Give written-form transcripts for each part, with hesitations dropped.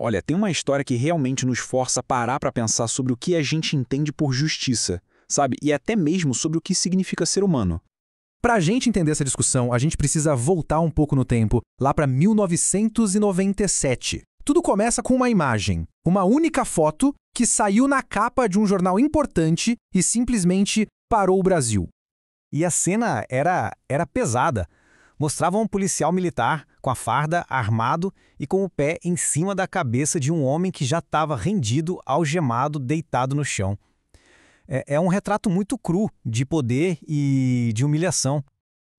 Olha, tem uma história que realmente nos força a parar para pensar sobre o que a gente entende por justiça, sabe? E até mesmo sobre o que significa ser humano. Para a gente entender essa discussão, a gente precisa voltar um pouco no tempo, lá para 1997. Tudo começa com uma imagem, uma única foto que saiu na capa de um jornal importante e simplesmente parou o Brasil. E a cena era pesada. Mostrava um policial militar com a farda, armado e com o pé em cima da cabeça de um homem que já estava rendido, algemado, deitado no chão. É um retrato muito cru de poder e de humilhação.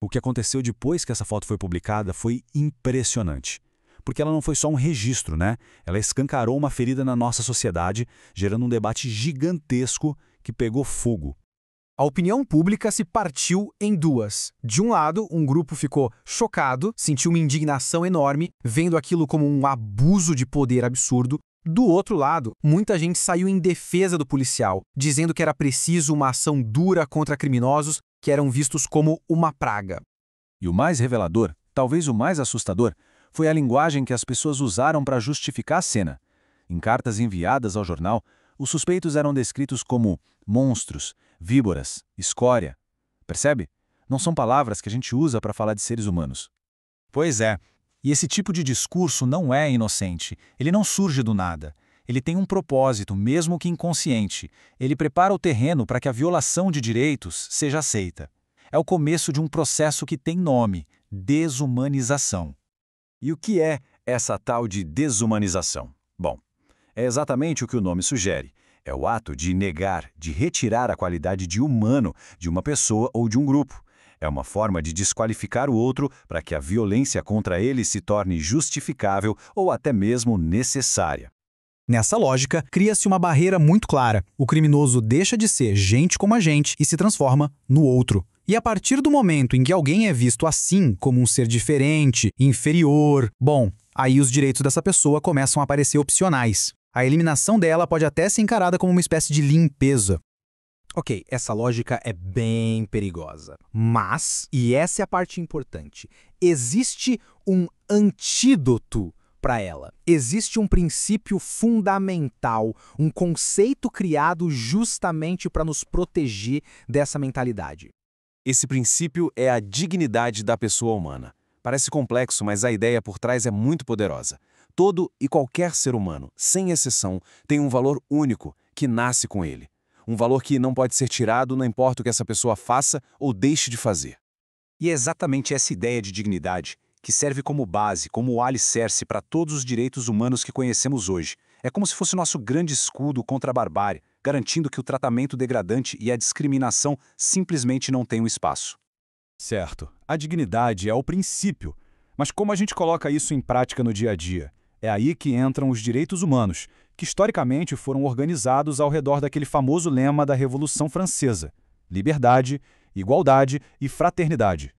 O que aconteceu depois que essa foto foi publicada foi impressionante. Porque ela não foi só um registro, né? Ela escancarou uma ferida na nossa sociedade, gerando um debate gigantesco que pegou fogo. A opinião pública se partiu em duas. De um lado, um grupo ficou chocado, sentiu uma indignação enorme, vendo aquilo como um abuso de poder absurdo. Do outro lado, muita gente saiu em defesa do policial, dizendo que era preciso uma ação dura contra criminosos que eram vistos como uma praga. E o mais revelador, talvez o mais assustador, foi a linguagem que as pessoas usaram para justificar a cena. Em cartas enviadas ao jornal, os suspeitos eram descritos como monstros, víboras, escória. Percebe? Não são palavras que a gente usa para falar de seres humanos. Pois é. E esse tipo de discurso não é inocente. Ele não surge do nada. Ele tem um propósito, mesmo que inconsciente. Ele prepara o terreno para que a violação de direitos seja aceita. É o começo de um processo que tem nome: desumanização. E o que é essa tal de desumanização? Bom, é exatamente o que o nome sugere. É o ato de negar, de retirar a qualidade de humano de uma pessoa ou de um grupo. É uma forma de desqualificar o outro para que a violência contra ele se torne justificável ou até mesmo necessária. Nessa lógica, cria-se uma barreira muito clara. O criminoso deixa de ser gente como a gente e se transforma no outro. E a partir do momento em que alguém é visto assim, como um ser diferente, inferior, bom, aí os direitos dessa pessoa começam a parecer opcionais. A eliminação dela pode até ser encarada como uma espécie de limpeza. Ok, essa lógica é bem perigosa. Mas, e essa é a parte importante, existe um antídoto para ela. Existe um princípio fundamental, um conceito criado justamente para nos proteger dessa mentalidade. Esse princípio é a dignidade da pessoa humana. Parece complexo, mas a ideia por trás é muito poderosa. Todo e qualquer ser humano, sem exceção, tem um valor único que nasce com ele. Um valor que não pode ser tirado, não importa o que essa pessoa faça ou deixe de fazer. E é exatamente essa ideia de dignidade que serve como base, como alicerce para todos os direitos humanos que conhecemos hoje. É como se fosse nosso grande escudo contra a barbárie, garantindo que o tratamento degradante e a discriminação simplesmente não tenham espaço. Certo, a dignidade é o princípio. Mas como a gente coloca isso em prática no dia a dia? É aí que entram os direitos humanos, que historicamente foram organizados ao redor daquele famoso lema da Revolução Francesa: liberdade, igualdade e fraternidade.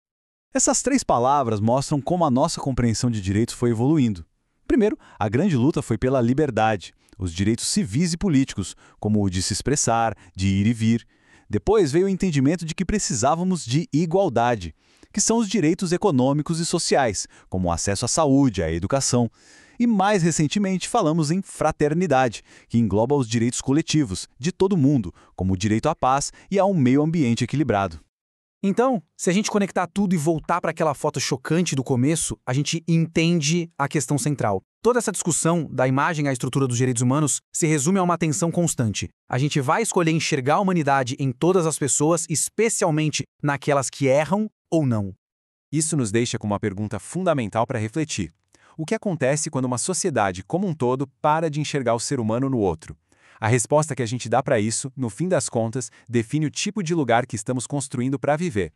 Essas três palavras mostram como a nossa compreensão de direitos foi evoluindo. Primeiro, a grande luta foi pela liberdade, os direitos civis e políticos, como o de se expressar, de ir e vir. Depois veio o entendimento de que precisávamos de igualdade, que são os direitos econômicos e sociais, como o acesso à saúde, à educação. E mais recentemente falamos em fraternidade, que engloba os direitos coletivos, de todo mundo, como o direito à paz e a um meio ambiente equilibrado. Então, se a gente conectar tudo e voltar para aquela foto chocante do começo, a gente entende a questão central. Toda essa discussão da imagem à estrutura dos direitos humanos se resume a uma tensão constante. A gente vai escolher enxergar a humanidade em todas as pessoas, especialmente naquelas que erram ou não. Isso nos deixa com uma pergunta fundamental para refletir. O que acontece quando uma sociedade como um todo para de enxergar o ser humano no outro? A resposta que a gente dá para isso, no fim das contas, define o tipo de lugar que estamos construindo para viver.